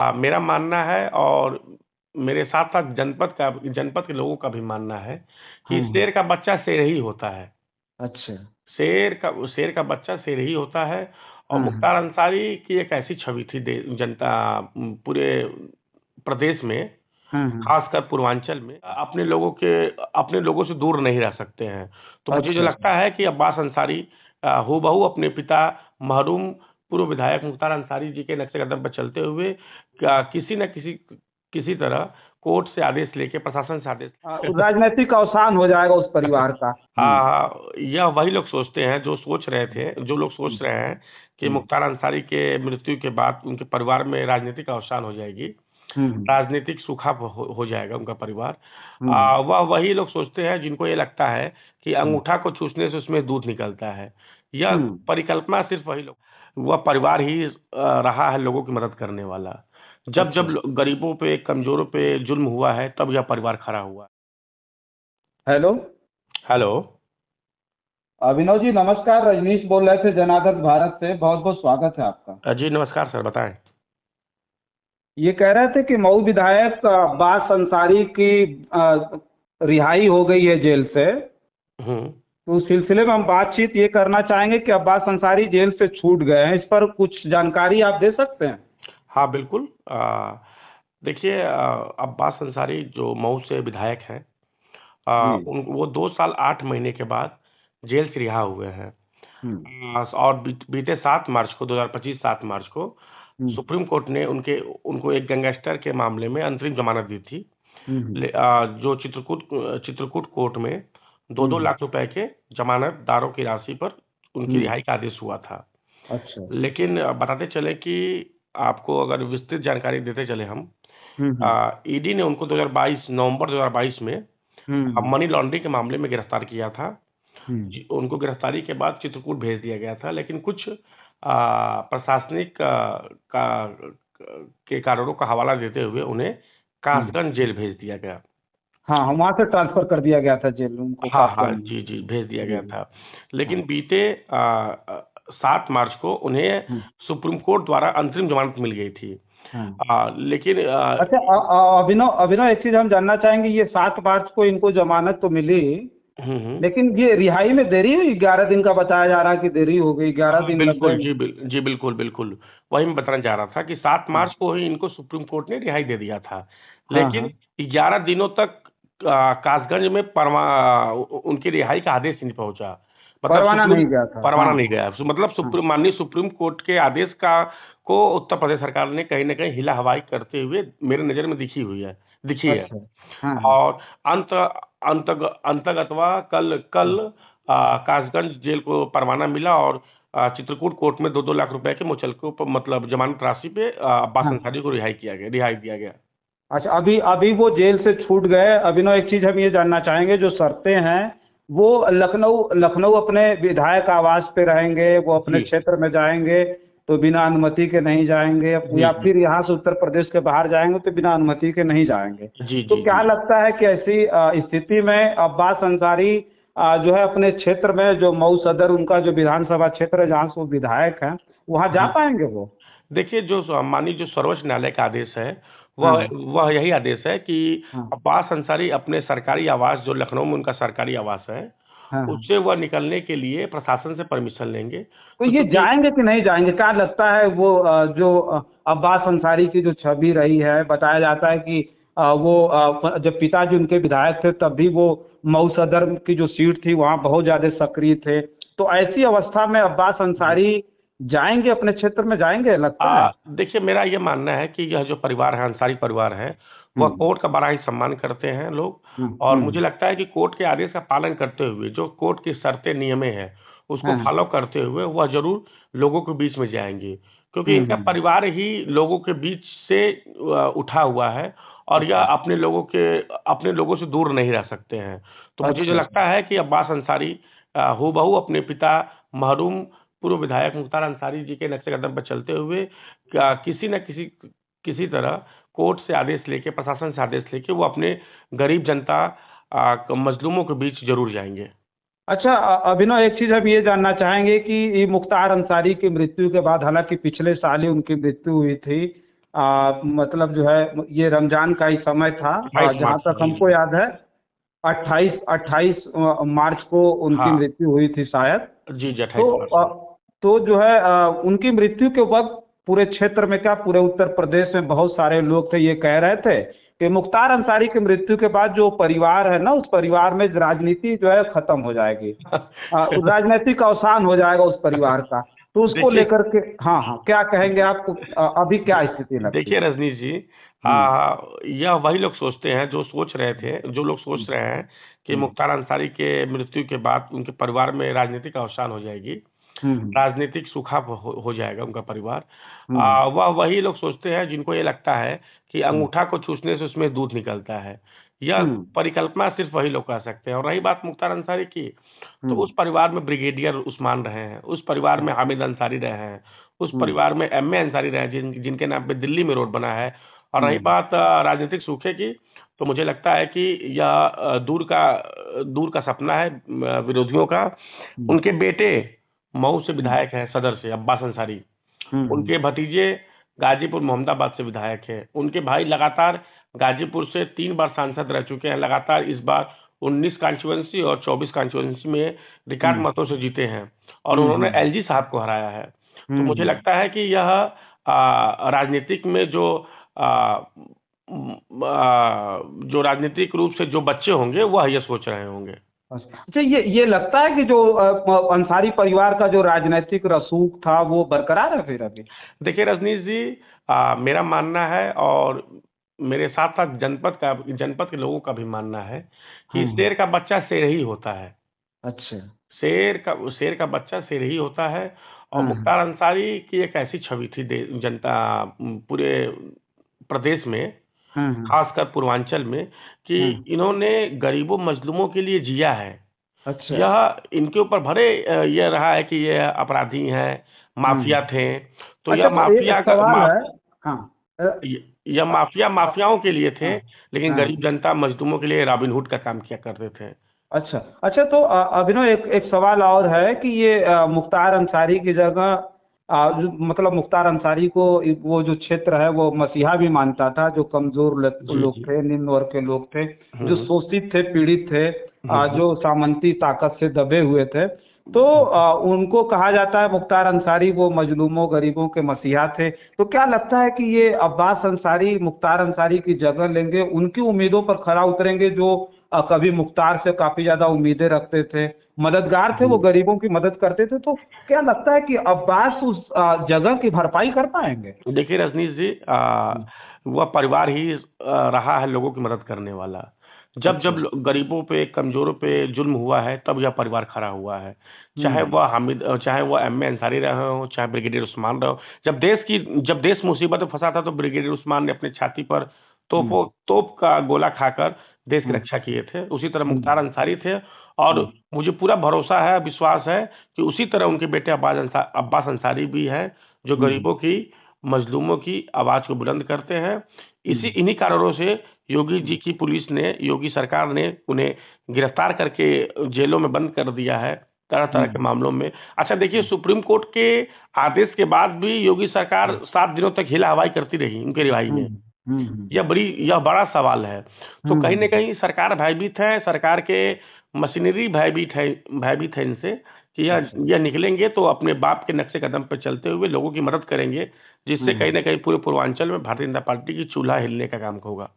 मेरा मानना है और मेरे साथ साथ जनपद के लोगों का भी मानना है कि हाँ। शेर का बच्चा शेर ही होता है। अच्छा। शेर का बच्चा शेर ही होता है। और हाँ हाँ। मुख्तार अंसारी की एक ऐसी छवि थी जनता पूरे प्रदेश में, हाँ हाँ। खासकर पूर्वांचल में, अपने लोगों से दूर नहीं रह सकते हैं। तो मुझे जो अच्छा अच्छा। लगता है कि अब्बास अंसारी हूबहू अपने पिता मरहूम पूर्व विधायक मुख्तार अंसारी जी के नक्शे कदम पर चलते हुए किसी न किसी तरह कोर्ट से आदेश लेके, प्रशासन से आदेश राजनीतिक अवसान हो जाएगा उस परिवार का। यह वही लोग सोचते हैं जो सोच रहे थे, जो लोग सोच हम्म, रहे हैं कि हम्म, मुख्तार अंसारी के मृत्यु के बाद उनके परिवार में राजनीतिक अवसान हो जाएगी, हम्म, राजनीतिक सूखा हो जाएगा उनका परिवार। हम्म, वह वही लोग सोचते हैं जिनको ये लगता है कि हम्म, अंगूठा को चूसने से उसमें दूध निकलता है। यह हम्म, परिकल्पना सिर्फ वही लोग, वह परिवार ही रहा है लोगों की मदद करने वाला। जब जब अच्छा। गरीबों पे, कमजोरों पे जुल्म हुआ है, तब यह परिवार खड़ा हुआ। हेलो। हेलो। अभिनव जी नमस्कार, रजनीश बोल रहे थे जनार्दन भारत से, बहुत बहुत स्वागत है आपका। जी नमस्कार सर, बताएं। ये कह रहे थे कि मऊ विधायक अब्बास अंसारी की रिहाई हो गई है जेल से। हम्म। तो उस सिलसिले में हम बातचीत ये करना चाहेंगे कि अब्बास अंसारी जेल से छूट गए हैं, इस पर कुछ जानकारी आप दे सकते हैं? हाँ बिल्कुल। देखिए, अब्बास अंसारी जो मऊ से विधायक हैं, जी। वो 2 साल 8 महीने के बाद जेल से रिहा हुए हैं। हम्म। और बीते 7 मार्च को, 2025 7 मार्च को हम्म। सुप्रीम कोर्ट ने उनको एक गैंगस्टर के मामले में अंतरिम जमानत दी थी। हम्म। जो चित्रकूट कोर्ट में दो दो हम्म। लाख रुपए के जमानतदारों की राशि पर उनकी हम्म। रिहाई का आदेश हुआ था। अच्छा। लेकिन बताते चले कि आपको अगर विस्तृत जानकारी देते चले हम, हम्म। ईडी ने उनको 2022 नवंबर 2022 में हम्म। मनी लॉन्ड्रिंग के मामले में गिरफ्तार किया था। हम्म। उनको गिरफ्तारी के बाद चित्रकूट भेज दिया गया था, लेकिन कुछ प्रशासनिक के कारणों का हवाला देते हुए उन्हें हम्म। कासगंज जेल भेज दिया गया। हाँ हाँ, वहां से ट्रांसफर कर दिया गया था जेल उनको हाँ हाँ, कासगंज में। जी जी, भेज दिया जी गया जी। था। हाँ। लेकिन बीते 7 मार्च को उन्हें हम्म। सुप्रीम कोर्ट द्वारा अंतरिम जमानत मिल गई थी। हाँ। लेकिन अच्छा, अभिनव अभिनव एक चीज हम जानना चाहेंगे, ये 7 मार्च को इनको जमानत तो मिली, हम्म। लेकिन ये रिहाई में देरी हुई, 11 दिन का बताया जा रहा है कि देरी हो गई, 11 दिन लग बिल्कुल गए। जी, जी बिल्कुल बिल्कुल। वही मैं बताना चाह रहा था कि 7 मार्च हाँ को ही इनको सुप्रीम कोर्ट ने रिहाई दे दिया था। हाँ। लेकिन हाँ। 11 दिनों तक कासगंज में उनकी रिहाई का आदेश नहीं पहुंचा। मतलब परवाना नहीं गया था। परवाना हाँ नहीं गया। मतलब हाँ। माननीय सुप्रीम कोर्ट के आदेश का को उत्तर प्रदेश सरकार ने कहीं ना कहीं हिला हवाई करते हुए मेरे नजर में दिखी है। अच्छा। हाँ हाँ। और अंत अंतगतवा कल कल कासगंज जेल को परवाना मिला और चित्रकूट कोर्ट में 2-2 लाख रुपए के मुचलके पर, मतलब जमानत राशि पे अब्बास हाँ। अंसारी को रिहाई दिया गया। अच्छा, अभी अभी वो जेल से छूट गए। अभिनव एक चीज हम ये जानना चाहेंगे, जो शर्तें हैं वो लखनऊ लखनऊ अपने विधायक आवास पे रहेंगे, वो अपने जी क्षेत्र में जाएंगे तो बिना अनुमति के नहीं जाएंगे, जी या जी फिर यहाँ से उत्तर प्रदेश के बाहर जाएंगे तो बिना अनुमति के नहीं जाएंगे? जी तो जी क्या जी। लगता है कि ऐसी स्थिति में अब्बास अंसारी जो है अपने क्षेत्र में, जो मऊ सदर उनका जो विधानसभा क्षेत्र है जहाँ से वो विधायक हैं, वहाँ जा जी पाएंगे वो? देखिए, जो माननीय जो सर्वोच्च न्यायालय का आदेश है, वह हाँ वह यही आदेश है कि हाँ। अब्बास अंसारी अपने सरकारी आवास, जो लखनऊ में उनका सरकारी आवास है, हाँ हाँ। उससे वह निकलने के लिए प्रशासन से परमिशन लेंगे। तो तो ये चूंकि जाएंगे कि नहीं जाएंगे? क्या लगता है वो जो अब्बास अंसारी की जो छवि रही है, बताया जाता है कि वो जब पिताजी उनके विधायक थे तब भी वो मऊ सदर की जो सीट थी वहाँ बहुत ज्यादा सक्रिय थे। तो ऐसी अवस्था में अब्बास अंसारी जाएंगे, अपने क्षेत्र में जाएंगे लगता है? देखिए, मेरा ये मानना है कि यह जो परिवार है, अंसारी परिवार है, वह हम्म। कोर्ट का बड़ा ही सम्मान करते हैं लोग। हम्म। और मुझे लगता है कि कोर्ट के आदेश का पालन करते हुए, जो कोर्ट की शर्तें नियमें हैं उसको हाँ हाँ। फॉलो करते हुए वह जरूर लोगों के बीच में जाएंगे, क्योंकि इनका हम्म। परिवार ही लोगों के बीच से उठा हुआ है। और यह अच्छा अपने लोगों से दूर नहीं रह सकते हैं। तो मुझे जो अच्छा। लगता है कि अब्बास अंसारी हूबहू अपने पिता मरहूम पूर्व विधायक मुख्तार अंसारी जी के नक्शे कदम पर चलते हुए किसी न किसी तरह कोर्ट से आदेश लेके, प्रशासन से आदेश लेके वो अपने गरीब जनता, मजलूमों के बीच जरूर जाएंगे। अच्छा, अभिनव एक चीज हम ये जानना चाहेंगे कि ये मुख्तार अंसारी की मृत्यु के बाद, हालांकि पिछले साल ही उनकी मृत्यु हुई थी, मतलब जो है ये रमजान का ही समय था, 28 मार्च जहाँ को, तक जी हमको जी। याद है। 28 मार्च को उनकी हाँ मृत्यु हुई थी शायद। जी जी, तो 28 मार्च को। तो जो है उनकी मृत्यु के वक्त पूरे क्षेत्र में, क्या पूरे उत्तर प्रदेश में बहुत सारे लोग थे, ये कह रहे थे कि मुख्तार अंसारी की मृत्यु के बाद जो परिवार है ना, उस परिवार में राजनीति जो है खत्म हो जाएगी, राजनीतिक अवसान हो जाएगा उस परिवार का। तो उसको देखिए, लेकर के, हाँ हाँ, क्या कहेंगे आप? अभी क्या स्थिति लगती देखिए है? रजनीश जी, हम्म यह वही लोग सोचते हैं जो सोच रहे थे, जो लोग सोच हम्म रहे हैं कि हम्म मुख्तार अंसारी के मृत्यु के बाद उनके परिवार में राजनीतिक अवसान हो जाएगी, हम्म राजनीतिक सूखा हो जाएगा उनका परिवार। हम्म वह वही लोग सोचते हैं जिनको ये लगता है कि हम्म अंगूठा को चूसने से उसमें दूध निकलता है। यह हम्म परिकल्पना सिर्फ वही लोग कर सकते हैं। और रही बात मुख्तार अंसारी की, तो हम्म उस परिवार में ब्रिगेडियर उस्मान रहे हैं, उस परिवार में हामिद अंसारी रहे हैं, उस हम्म परिवार में एम ए अंसारी रहे हैं, जिनके नाम पे दिल्ली में रोड बना है। और रही हम्म बात राजनीतिक सूखे की, तो मुझे लगता है कि यह दूर का सपना है विरोधियों का। हम्म उनके बेटे मऊ से हम्म विधायक हैं, सदर से अब्बास अंसारी। हम्म उनके भतीजे गाजीपुर मोहम्मदाबाद से विधायक हैं। उनके भाई लगातार गाजीपुर से 3 बार सांसद रह चुके हैं। लगातार इस बार 19 कॉन्स्टिट्यूएंसी और 24 कॉन्स्टिट्यूएंसी में रिकॉर्ड हम्म मतों से जीते हैं, और हम्म उन्होंने हम्म एलजी साहब को हराया है। तो मुझे हम्म लगता है कि यह राजनीतिक में आ, जो राजनीतिक रूप से जो बच्चे होंगे वह ये सोच रहे होंगे। अच्छा, ये लगता है कि जो अंसारी परिवार का जो राजनीतिक रसूख था वो बरकरार है फिर अभी? देखिए रजनीश जी, मेरा मानना है, और मेरे साथ साथ जनपद के लोगों का भी मानना है कि हम्म शेर का बच्चा शेर ही होता है। अच्छा। शेर का बच्चा शेर ही होता है। और हाँ हाँ मुख्तार अंसारी की एक ऐसी छवि थी जनता पूरे प्रदेश में, हाँ खासकर पूर्वांचल में, कि हाँ। इन्होंने गरीबों मजलूमों के लिए जिया है। अच्छा। यह इनके ऊपर भले यह रहा है कि ये अपराधी हैं, माफिया हम्म। थे, तो अच्छा, यह तो एक सवाल है। हाँ। अ, यह माफियाओं के लिए थे, हाँ लेकिन हाँ। गरीब जनता मजदूरों के लिए रॉबिन हुड का काम किया करते थे। अच्छा अच्छा, तो अभिनव, एक एक सवाल और है कि ये मुख्तार अंसारी की जगह, मतलब मुख्तार अंसारी को वो जो क्षेत्र है वो मसीहा भी मानता था, जो कमजोर जी लोग जी। थे, निम्न वर्ग के लोग थे, जो हम्म शोषित थे, पीड़ित थे, हम्म जो सामंती ताकत से दबे हुए थे। तो उनको कहा जाता है मुख्तार अंसारी वो मजलूमों गरीबों के मसीहा थे। तो क्या लगता है कि ये अब्बास अंसारी मुख्तार अंसारी की जगह लेंगे, उनकी उम्मीदों पर खरा उतरेंगे, जो कभी मुख्तार से काफी ज्यादा उम्मीदें रखते थे, मददगार थे, वो हम्म। गरीबों की मदद करते थे? तो क्या लगता है कि अब्बास उस जगह की भरपाई कर पाएंगे? देखिए रजनीश जी, हम्म, वह परिवार ही रहा है लोगों की मदद करने वाला। जब अच्छा। जब गरीबों पे, कमजोरों पे जुल्म हुआ है, तब यह परिवार खड़ा हुआ है। हम्म चाहे वह एम ए अंसारी रहे हो, चाहे ब्रिगेडियर उस्मान रहे हो। जब देश मुसीबत में फंसा था, तो ब्रिगेडियर उस्मान ने अपनी छाती पर हम्म तोप का गोला खाकर देश की हम्म रक्षा किए थे। उसी तरह मुख्तार हम्म अंसारी थे। और हम्म मुझे पूरा भरोसा है, विश्वास है कि उसी तरह उनके बेटे अब्बास अंसारी भी है, जो हम्म गरीबों की, मजलूमों की आवाज को बुलंद करते हैं। हम्म इन्हीं कारणों से योगी जी की पुलिस ने, योगी सरकार ने उन्हें गिरफ्तार करके जेलों में बंद कर दिया है, तरह तरह के हम्म मामलों में। अच्छा देखिए, सुप्रीम कोर्ट के आदेश के बाद भी योगी सरकार 7 दिनों तक हिला हवाई करती रही उनकी रिहाई में। हम्म हम्म यह बड़ा सवाल है। तो कहीं न हम्म कहीं सरकार भयभीत है, सरकार के मशीनरी भयभीत है इनसे, कि अच्छा। यह निकलेंगे तो अपने बाप के नक्शे कदम पर चलते हुए लोगों की मदद करेंगे, जिससे कहीं हम्म। न कहीं पूरे पूर्वांचल में भारतीय जनता पार्टी की चूल्हा हिलने का काम होगा।